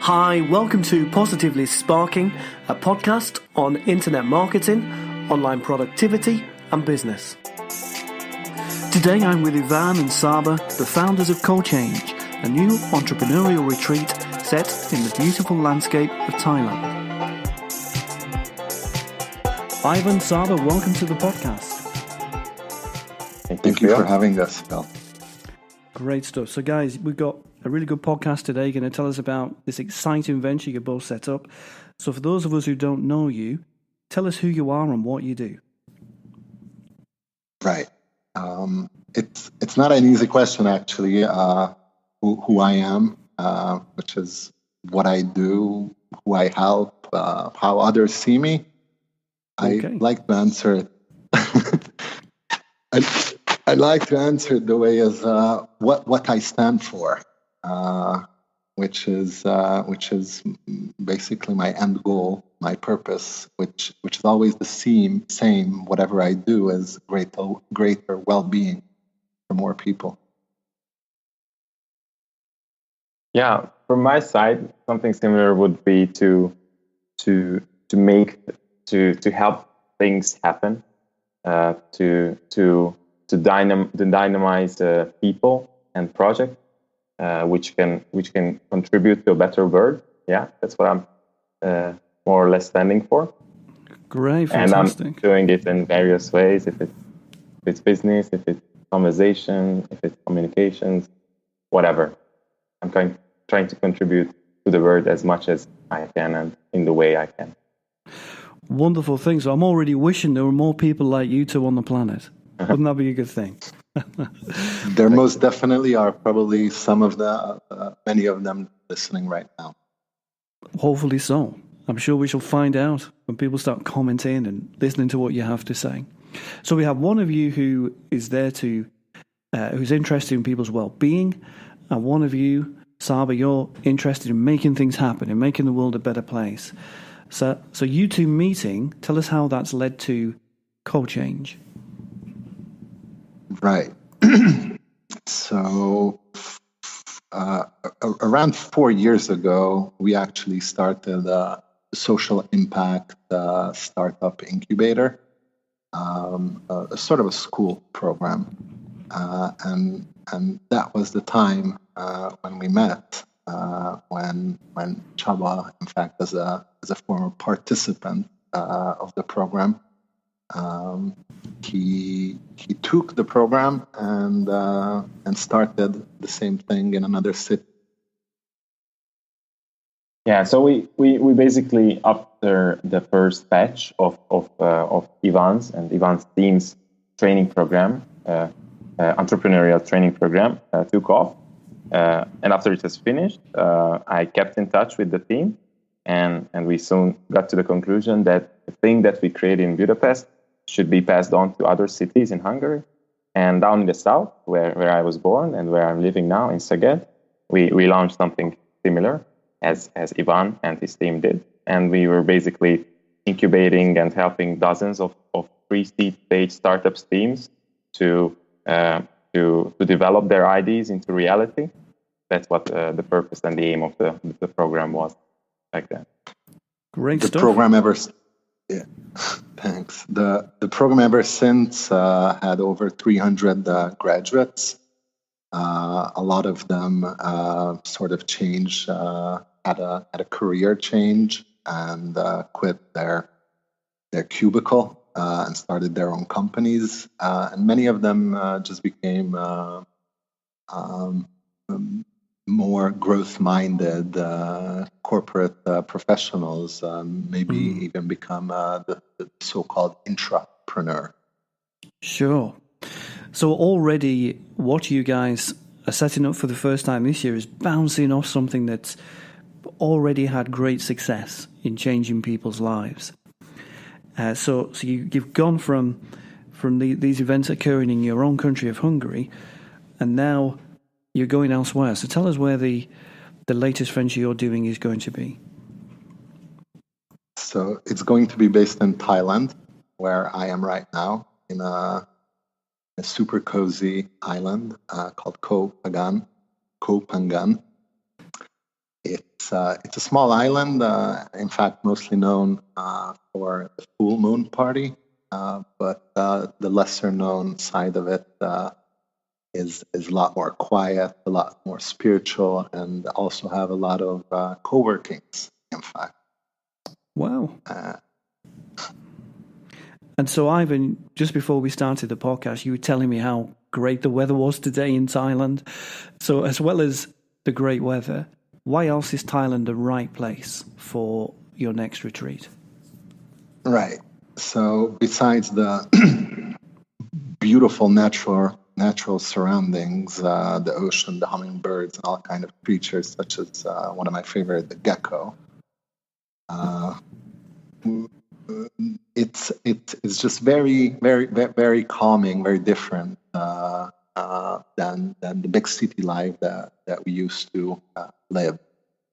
Hi, welcome to Positively Sparking, a podcast on internet marketing, online productivity and business. Today I'm with Ivan and Csaba, the founders of CoChange, a new entrepreneurial retreat set in the beautiful landscape of Thailand. Ivan, Csaba, welcome to the podcast. Thank you for having us, Phil. Great stuff. So guys, we've got a really good podcast today. You're going to tell us about this exciting venture you both set up. So for those of us who don't know you, tell us who you are and what you do. Right. It's not an easy question, actually, who I am, which is what I do, who I help, how others see me. Okay. I like to answer it. I like to answer it the way as what I stand for, which is basically my end goal, my purpose, which is always the same. Whatever I do is greater well-being for more people. Yeah, from my side, something similar would be to help things happen, to dynamize people and projects, which can contribute to a better world. Yeah, that's what I'm more or less standing for. Great, fantastic. And I'm doing it in various ways. If it's business, if it's conversation, if it's communications, whatever. I'm trying to contribute to the world as much as I can and in the way I can. Wonderful thing. So I'm already wishing there were more people like you two on the planet. Wouldn't that be a good thing? There most definitely are probably many of them listening right now. Hopefully so. I'm sure we shall find out when people start commenting and listening to what you have to say. So we have one of you who is there who's interested in people's well-being, and one of you, Csaba, you're interested in making things happen, in making the world a better place. So you two meeting, tell us how that's led to CoChange. Right. So around 4 years ago, we actually started a social impact startup incubator, a sort of a school program. And that was the time when we met, when Csaba, in fact, as a former participant of the program, he took the program and started the same thing in another city. Yeah, so we basically, after the first batch of Ivan's team's training program, entrepreneurial training program, took off, and after it was finished, I kept in touch with the team, and we soon got to the conclusion that the thing that we created in Budapest should be passed on to other cities in Hungary. And down in the south, where I was born and where I'm living now, in Szeged, we launched something similar as Ivan and his team did. And we were basically incubating and helping dozens of pre-seed stage startups teams to develop their ideas into reality. That's what the purpose and the aim of the program was back then. Great the stuff. Program ever. Yeah, thanks. The program ever since had over 300 graduates. A lot of them sort of changed, had a career change and quit their cubicle and started their own companies. And many of them just became more growth-minded corporate professionals, maybe even become the so-called intrapreneur. Sure. So already what you guys are setting up for the first time this year is bouncing off something that's already had great success in changing people's lives. So you've gone from these events occurring in your own country of Hungary, and now you're going elsewhere. So tell us where the latest venture you're doing is going to be. So it's going to be based in Thailand, where I am right now, in a super cozy island called Koh Phangan. It's a small island, in fact, mostly known for the full moon party, but the lesser known side of it is a lot more quiet, a lot more spiritual, and also have a lot of co-workings, in fact. Wow. And so, Ivan, just before we started the podcast, you were telling me how great the weather was today in Thailand. So, as well as the great weather, why else is Thailand the right place for your next retreat? Right. So, besides the beautiful natural surroundings, the ocean, the hummingbirds, and all kind of creatures, such as one of my favorite, the gecko. It's just very calming, very different than the big city life that we used to live,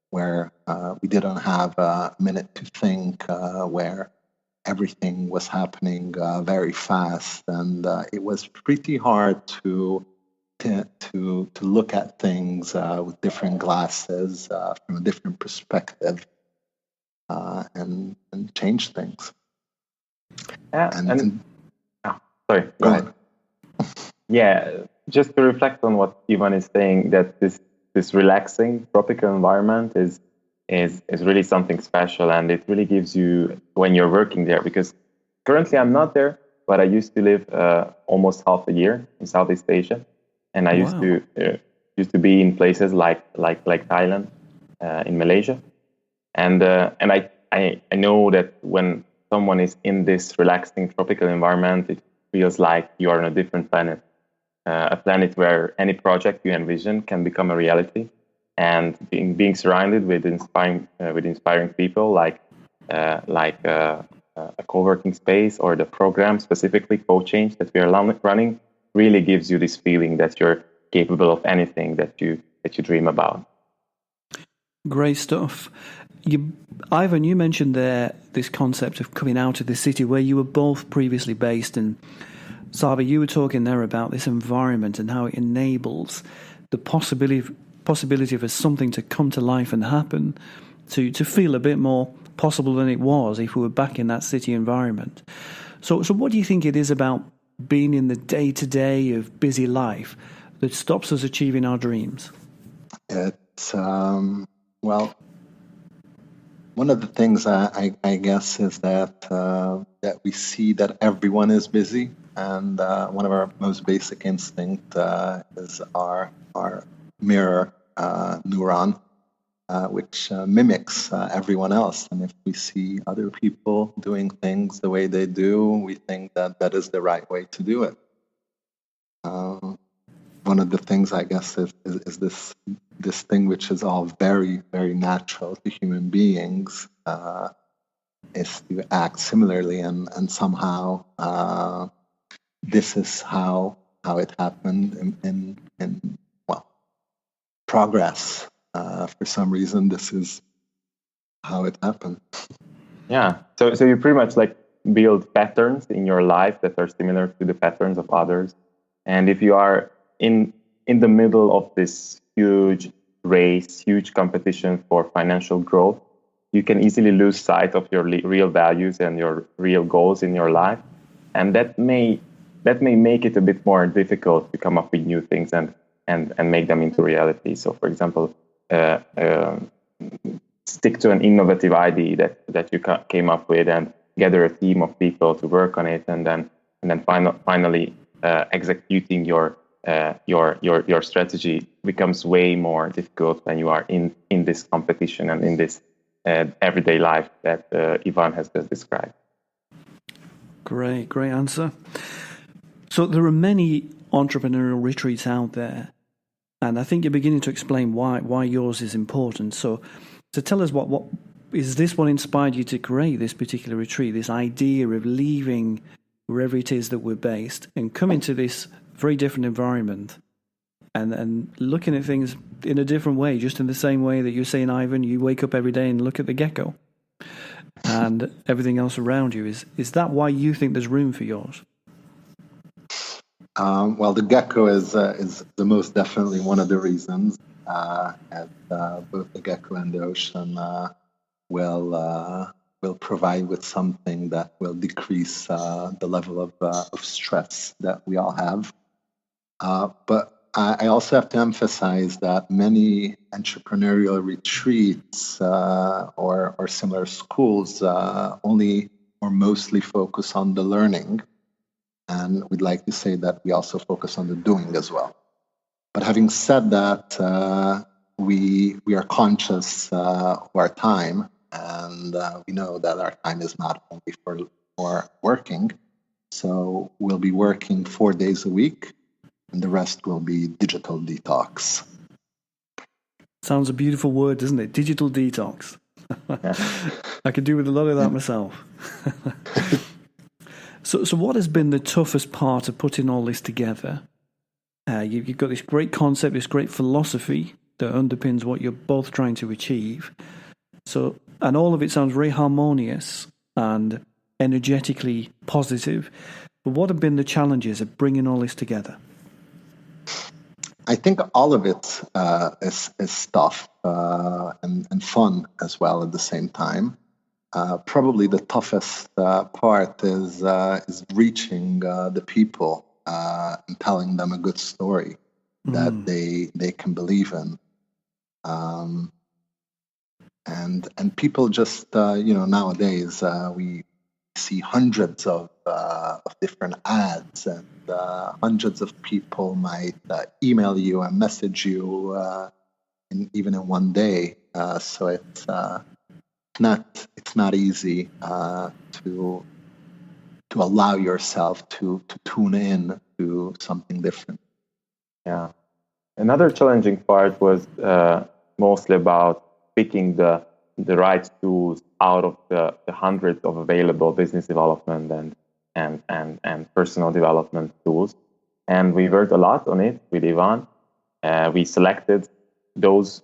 where we didn't have a minute to think, where everything was happening very fast, and it was pretty hard to look at things with different glasses, from a different perspective, and change things. Yeah, sorry. Go ahead. Yeah, just to reflect on what Ivan is saying, that this relaxing tropical environment is really something special, and it really gives you when you're working there. Because currently I'm not there, but I used to live almost half a year in Southeast Asia, and I used to be in places like Thailand, in Malaysia, and I know that when someone is in this relaxing tropical environment, it feels like you are on a different planet, a planet where any project you envision can become a reality. And being surrounded with inspiring people, like a co-working space, or the program specifically CoChange that we are running, really gives you this feeling that you're capable of anything that you dream about. Great stuff. Ivan, you mentioned there this concept of coming out of the city where you were both previously based, and Csaba, you were talking there about this environment and how it enables the possibility for something to come to life and happen, to feel a bit more possible than it was if we were back in that city environment. So what do you think it is about being in the day-to-day of busy life that stops us achieving our dreams? It's, well, one of the things I guess is that we see that everyone is busy, and one of our most basic instincts is our mirror neuron, which mimics everyone else. And if we see other people doing things the way they do, we think that is the right way to do it. One of the things, I guess, is this thing which is all very, very natural to human beings, is to act similarly, and somehow this is how it happened in progress. For some reason, this is how it happened. Yeah. So you pretty much like build patterns in your life that are similar to the patterns of others. And if you are in the middle of this huge race, huge competition for financial growth, you can easily lose sight of your real values and your real goals in your life. And that may make it a bit more difficult to come up with new things and make them into reality. So, for example, stick to an innovative idea that you came up with, and gather a team of people to work on it, and then finally executing your strategy becomes way more difficult when you are in this competition and in this everyday life that Ivan has just described. Great answer. So there are many entrepreneurial retreats out there, and I think you're beginning to explain why yours is important. So tell us, what is this? What inspired you to create this particular retreat? This idea of leaving wherever it is that we're based and coming to this very different environment, and looking at things in a different way, just in the same way that you're saying, Ivan, you wake up every day and look at the gecko and everything else around you. Is that why you think there's room for yours? Well, the gecko is the most definitely one of the reasons. as both the gecko and the ocean will provide with something that will decrease the level of stress that we all have. But I also have to emphasize that many entrepreneurial retreats or similar schools only or mostly focus on the learning. And we'd like to say that we also focus on the doing as well. But having said that, we are conscious of our time, and we know that our time is not only for working. So we'll be working 4 days a week, and the rest will be digital detox. Sounds a beautiful word, doesn't it? Digital detox. I could do with a lot of that myself. So what has been the toughest part of putting all this together? You've got this great concept, this great philosophy that underpins what you're both trying to achieve. So, and all of it sounds very harmonious and energetically positive. But what have been the challenges of bringing all this together? I think all of it is tough and fun as well at the same time. Probably the toughest part is reaching the people and telling them a good story that they can believe in. And people just nowadays we see hundreds of different ads, and hundreds of people might email you and message you even in one day. So it's not easy to allow yourself to tune in to something different. Yeah. Another challenging part was mostly about picking the right tools out of the hundreds of available business development and personal development tools. And we worked a lot on it with Ivan. We selected those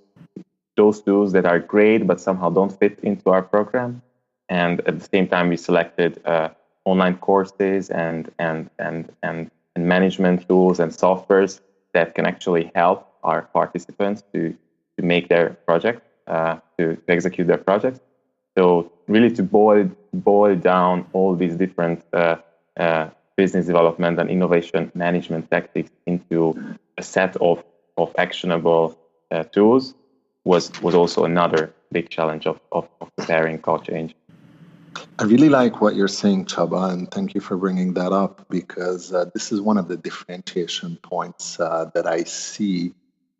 tools that are great but somehow don't fit into our program. And at the same time, we selected online courses and management tools and softwares that can actually help our participants to make their project, to execute their project. So really to boil down all these different business development and innovation management tactics into a set of actionable tools was also another big challenge of preparing CoChange. I really like what you're saying, Csaba, and thank you for bringing that up, because this is one of the differentiation points that I see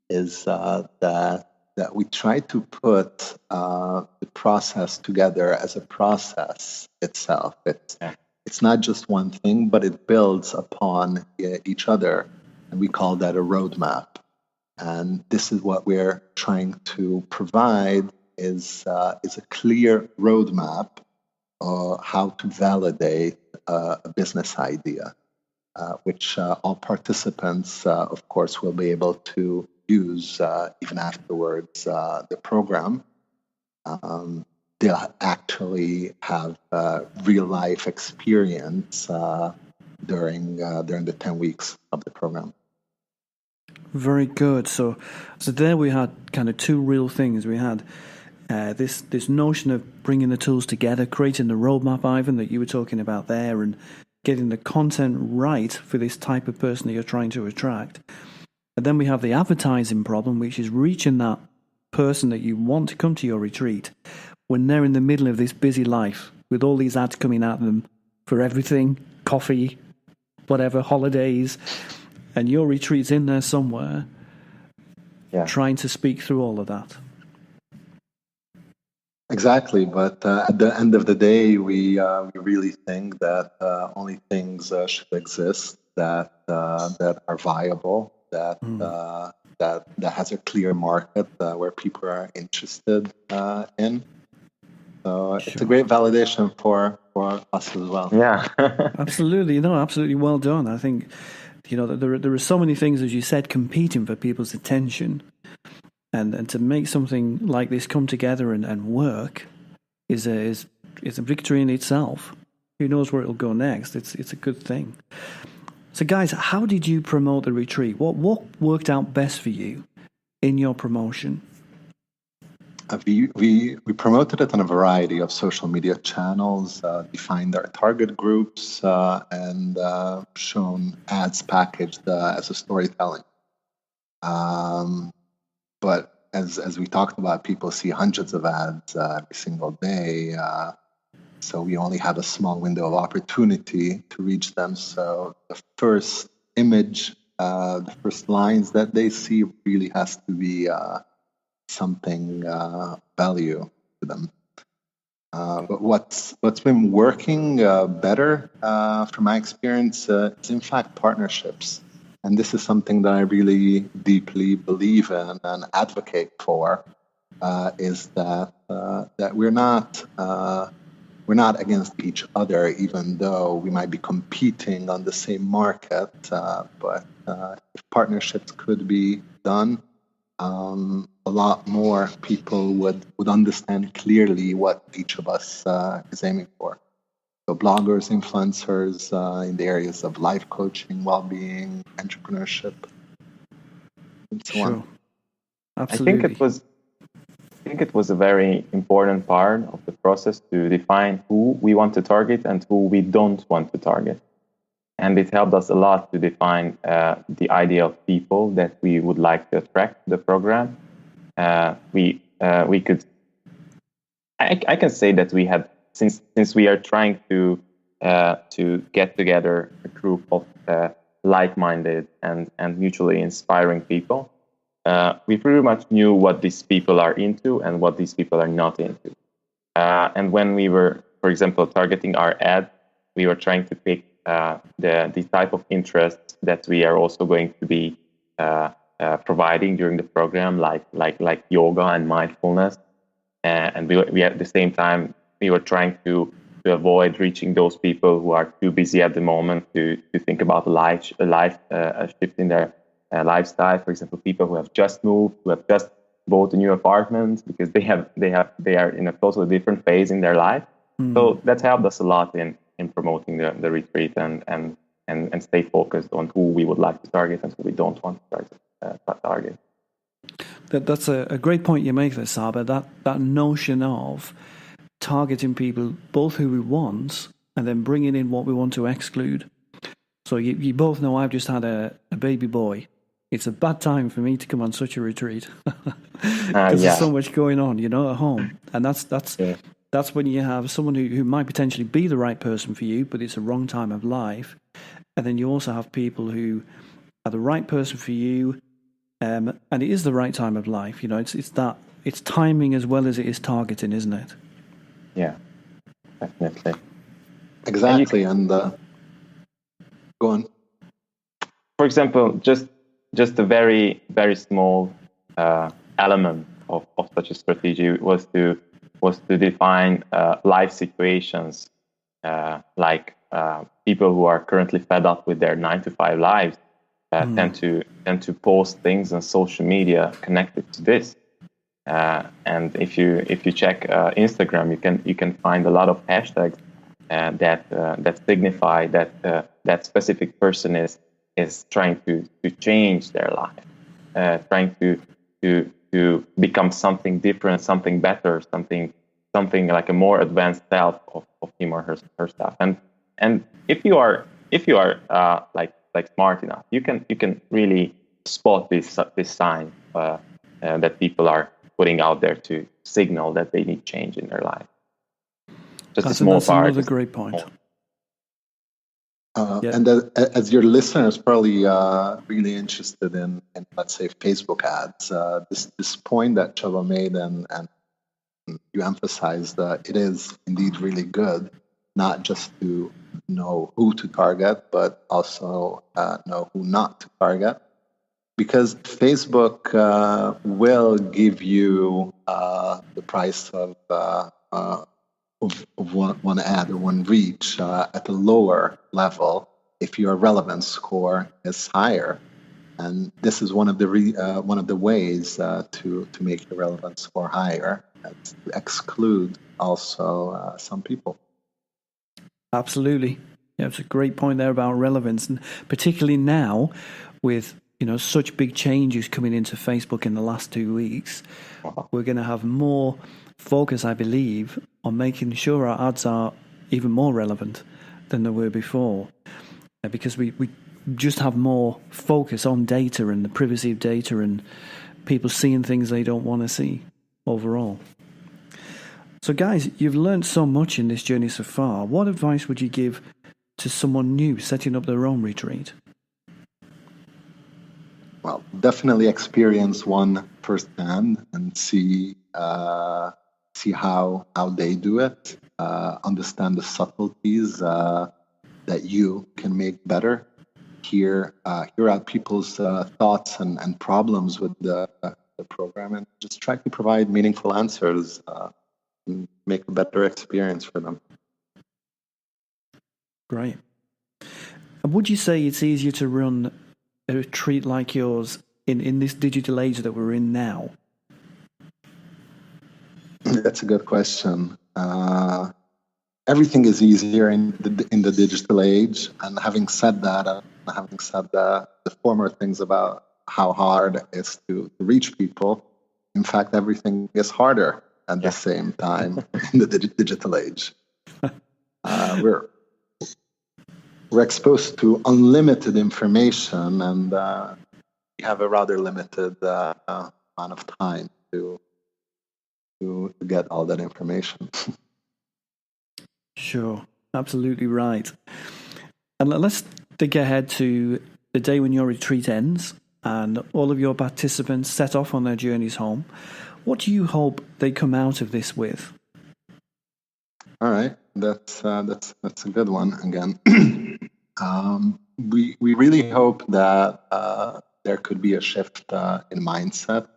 is that we try to put the process together as a process itself. It's not just one thing, but it builds upon each other, and we call that a roadmap. And this is what we're trying to provide is a clear roadmap how to validate a business idea, which all participants, of course, will be able to use even afterwards the program. They'll actually have real life experience during the 10 weeks of the program. Very good. So there we had kind of two real things. We had this notion of bringing the tools together, creating the roadmap, Ivan, that you were talking about there, and getting the content right for this type of person that you're trying to attract. And then we have the advertising problem, which is reaching that person that you want to come to your retreat when they're in the middle of this busy life with all these ads coming at them for everything, coffee, whatever, holidays, and your retreat's in there somewhere, trying to speak through all of that. Exactly, but at the end of the day, we really think that only things should exist that are viable, that has a clear market where people are interested in. So it's a great validation for us as well. Yeah, absolutely. No, absolutely well done. I think there are so many things, as you said, competing for people's attention. And to make something like this come together and work is a victory in itself. Who knows where it'll go next? It's a good thing. So, guys, how did you promote the retreat? What worked out best for you? in your promotion? We promoted it on a variety of social media channels, defined our target groups, and shown ads packaged as a storytelling. But as we talked about, people see hundreds of ads every single day. So we only had a small window of opportunity to reach them. So the first image, the first lines that they see really has to be something value to them. But what's been working better, from my experience, is in fact partnerships. And this is something that I really deeply believe in and advocate for. Is that we're not against each other, even though we might be competing on the same market. But if partnerships could be done, a lot more people would understand clearly what each of us is aiming for. So bloggers, influencers in the areas of life coaching, well-being, entrepreneurship, and so on. Absolutely. I think it was a very important part of the process to define who we want to target and who we don't want to target. And it helped us a lot to define the idea of people that we would like to attract to the program. We could, I can say that we had, since we are trying to get together a group of like-minded and mutually inspiring people. We pretty much knew what these people are into and what these people are not into. And when we were, for example, targeting our ad, we were trying to pick the type of interests that we are also going to be providing during the program, like yoga and mindfulness. And we at the same time, we were trying to avoid reaching those people who are too busy at the moment to think about a shift in their lifestyle. For example, people who have just moved, who have just bought a new apartment, because they are in a totally different phase in their life. So that helped us a lot in promoting the retreat and stay focused on who we would like to target and who we don't want to target. That's a great point you make there, Csaba. That notion of targeting people, both who we want and then bringing in what we want to exclude. So you both know I've just had a baby boy. It's a bad time for me to come on such a retreat because there's so much going on, at home. And that's when you have someone who might potentially be the right person for you, but it's a wrong time of life. And then you also have people who are the right person for you, and it is the right time of life. It's timing as well as it is targeting, isn't it? Yeah, definitely. Exactly. And go on. For example, just a very, very small element of such a strategy was to define life situations, like people who are currently fed up with their 9-to-5 lives tend to post things on social media connected to this. And if you check Instagram, you can find a lot of hashtags that signify that specific person is trying to change their life, trying to become something different, something better, something like a more advanced self of him or herself. And if you are like smart enough, you can really spot this sign that people are putting out there to signal that they need change in their life. Just a small part. That's another great point. And as your listeners probably really interested in let's say Facebook ads, this point that Csaba made and you emphasized that it is indeed really good, not just to know who to target, but also know who not to target. Because Facebook will give you the price of one ad or one reach at a lower level if your relevance score is higher, and this is one of the ways to make your relevance score higher, and to exclude also some people. Absolutely, yeah, it's a great point there about relevance, and particularly now with such big changes coming into Facebook in the last 2 weeks, we're going to have more focus, I believe, on making sure our ads are even more relevant than they were before, because we just have more focus on data and the privacy of data and people seeing things they don't want to see overall. So guys, you've learned so much in this journey so far. What advice would you give to someone new setting up their own retreat? Well, definitely experience one firsthand and see how they do it. Understand the subtleties that you can make better. Hear out people's thoughts and problems with the program, and just try to provide meaningful answers and make a better experience for them. Great. And would you say it's easier to run a retreat like yours in this digital age that we're in now? That's a good question. Everything is easier in the digital age, and having said that, the former things about how hard it is to reach people, in fact, everything is harder at the same time in the digital age. We're exposed to unlimited information, and we have a rather limited amount of time to get all that information. Sure, absolutely right. And let's dig ahead to the day when your retreat ends and all of your participants set off on their journeys home. What do you hope they come out of this with? All right, that's a good one again. We really hope that there could be a shift in mindset,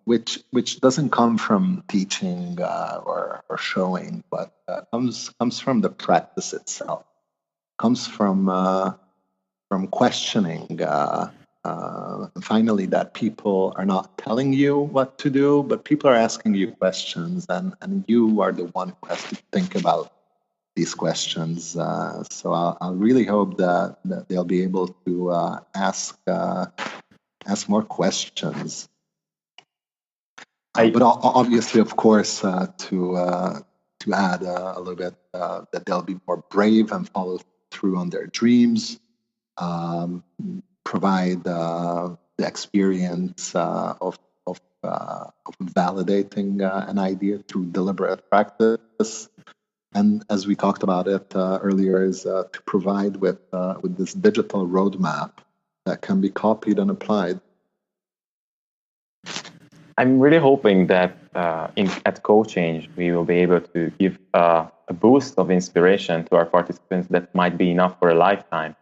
which doesn't come from teaching or showing, but comes from the practice itself. Comes from questioning. Finally, that people are not telling you what to do, but people are asking you questions, and you are the one who has to think about these questions. So I'll really hope that they'll be able to ask more questions. But obviously, of course, to add a little bit, that they'll be more brave and follow through on their dreams, provide the experience of validating an idea through deliberate practice, and as we talked about it earlier, is to provide with this digital roadmap that can be copied and applied. I'm really hoping that at CoChange we will be able to give a boost of inspiration to our participants that might be enough for a lifetime,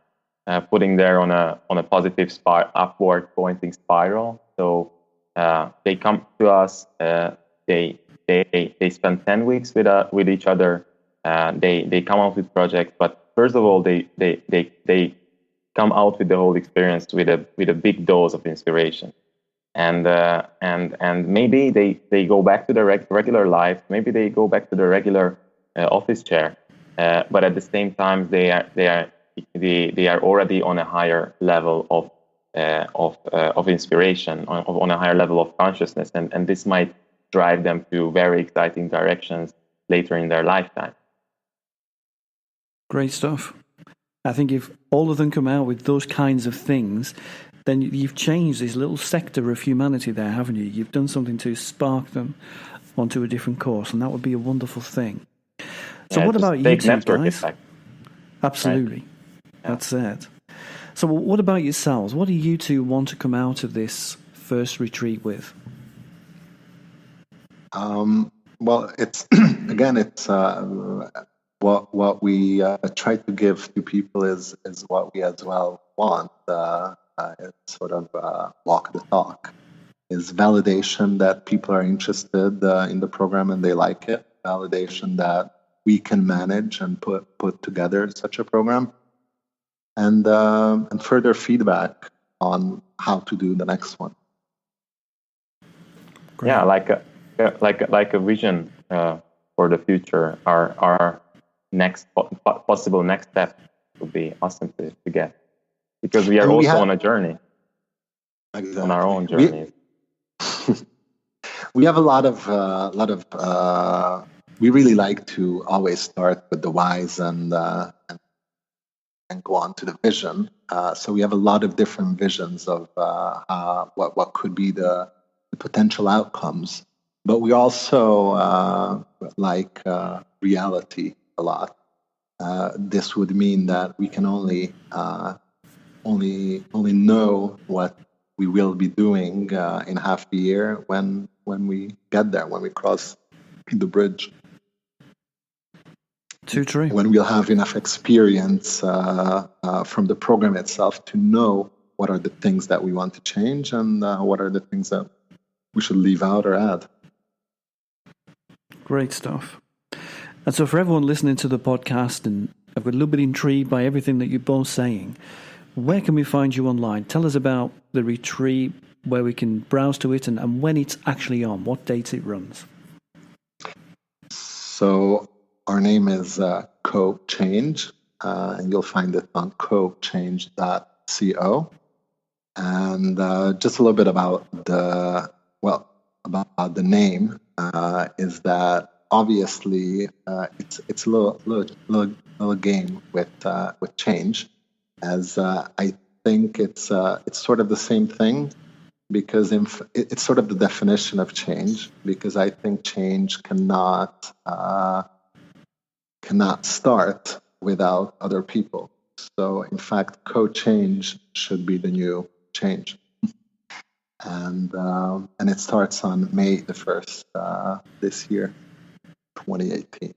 putting there on a positive upward pointing spiral. So they come to us, they spend 10 weeks with each other. They come out with projects, but first of all, they come out with the whole experience with a big dose of inspiration. And maybe they go back to their regular life. Maybe they go back to their regular office chair. But at the same time, they are already on a higher level of inspiration, on a higher level of consciousness, and this might drive them to very exciting directions later in their lifetime. Great stuff. I think if all of them come out with those kinds of things, then you've changed this little sector of humanity there, haven't you? You've done something to spark them onto a different course, and that would be a wonderful thing. So what about you two guys? Effect. Absolutely. Right. Yeah. That's it. So what about yourselves? What do you two want to come out of this first retreat with? Well, it's again, it's what we try to give to people is what we as well want. It's sort of walk the talk. Is validation that people are interested in the program and they like it. Validation that we can manage and put together such a program, and further feedback on how to do the next one. Great. Yeah, like a vision for the future. Our next possible next step would be awesome to get. because we are also on a journey, exactly. On our own journey. We have a lot of we really like to always start with the whys and go on to the vision. So we have a lot of different visions of what could be the potential outcomes. But we also like reality a lot. This would mean that we can only know what we will be doing in half a year when we get there, when we cross the bridge. Too true. When we'll have enough experience from the program itself to know what are the things that we want to change and what are the things that we should leave out or add. Great stuff. And so for everyone listening to the podcast, and I've got a little bit intrigued by everything that you're both saying, where can we find you online? Tell us about the retreat, where we can browse to it, and when it's actually on, what dates it runs. So our name is CoChange, and you'll find it on CoChange.co. And just a little bit about the name is that obviously it's a little game with change, as I think it's sort of the same thing, because it's sort of the definition of change, because I think change cannot start without other people. So in fact, CoChange should be the new change. And it starts on May the 1st this year, 2018.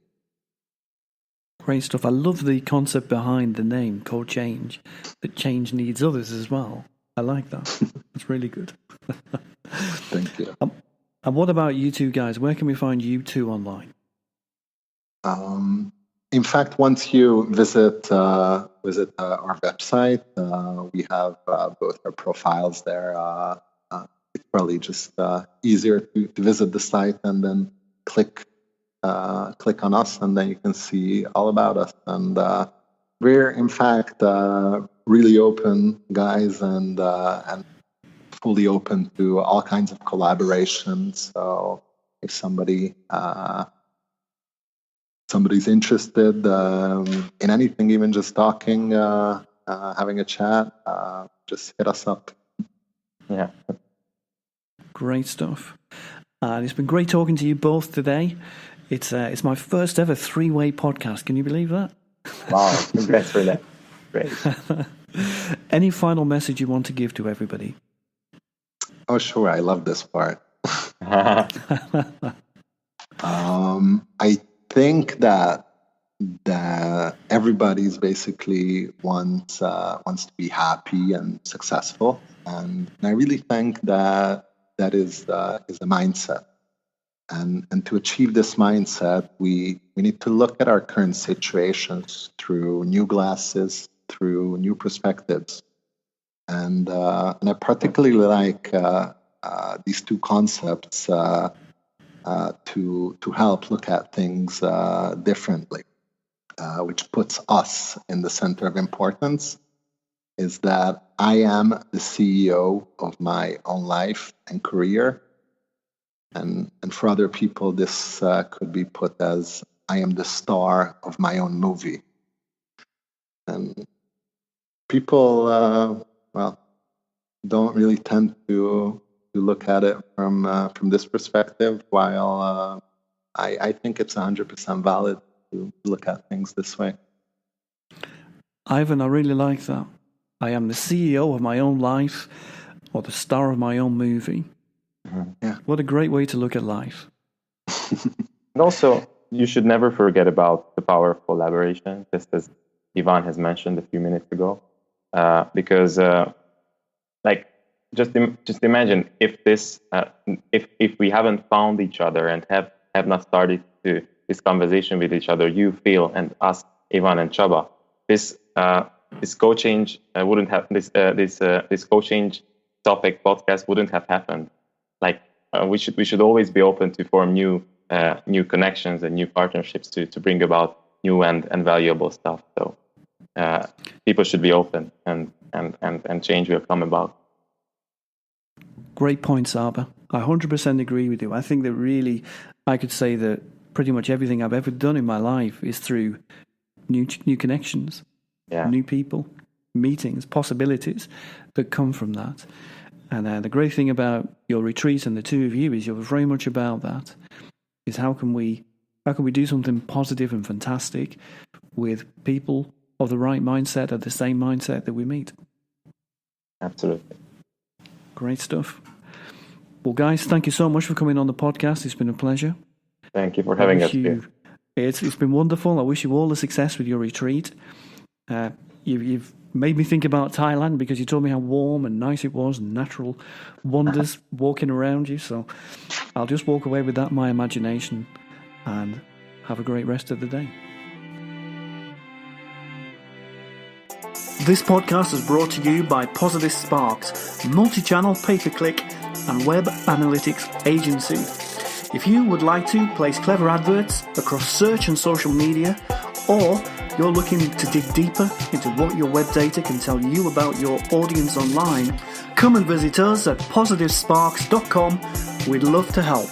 Great stuff. I love the concept behind the name, CoChange, that change needs others as well. I like that. It's really good. Thank you. And what about you two guys? Where can we find you two online? In fact, once you visit our website, we have both our profiles there. It's probably just easier to visit the site and then click on us, and then you can see all about us. And we're in fact really open guys, and fully open to all kinds of collaborations. So if somebody's interested in anything, even just talking, having a chat, just hit us up. Yeah. Great stuff. And it's been great talking to you both today. It's my first ever three-way podcast. Can you believe that? Wow, congrats for that. Great. Any final message you want to give to everybody? Oh, sure. I love this part. I think that everybody's basically wants to be happy and successful, and I really think that is the mindset. And to achieve this mindset, we need to look at our current situations through new glasses, through new perspectives. And I particularly like these two concepts to help look at things differently, which puts us in the center of importance. Is that I am the CEO of my own life and career. And for other people, this could be put as I am the star of my own movie. And people, don't really tend to look at it from this perspective, while I think it's 100% valid to look at things this way. Ivan, I really like that. I am the CEO of my own life, or the star of my own movie. Yeah. What a great way to look at life. And also, you should never forget about the power of collaboration, just as Ivan has mentioned a few minutes ago. Because, just imagine if this, if we haven't found each other and have not started this conversation with each other, you feel, and us, Ivan and Csaba, this CoChange wouldn't have this CoChange topic podcast wouldn't have happened. We should always be open to form new connections and new partnerships to bring about new and valuable stuff. So people should be open, and change will come about. Great point, Csaba. I 100% agree with you. I think that really, I could say that pretty much everything I've ever done in my life is through new connections, new people, meetings, possibilities that come from that. And the great thing about your retreat and the two of you is you're very much about that. Is how can we do something positive and fantastic with people of the right mindset, of the same mindset that we meet? Absolutely. Great stuff. Well, guys, thank you so much for coming on the podcast. It's been a pleasure. Thank you for having us here. It's been wonderful. I wish you all the success with your retreat. You've made me think about Thailand because you told me how warm and nice it was and natural wonders walking around you. So I'll just walk away with that in my imagination and have a great rest of the day. This podcast is brought to you by Positive Sparks, multi-channel pay-per-click and web analytics agency. If you would like to place clever adverts across search and social media, or you're looking to dig deeper into what your web data can tell you about your audience online, come and visit us at positivesparks.com. We'd love to help.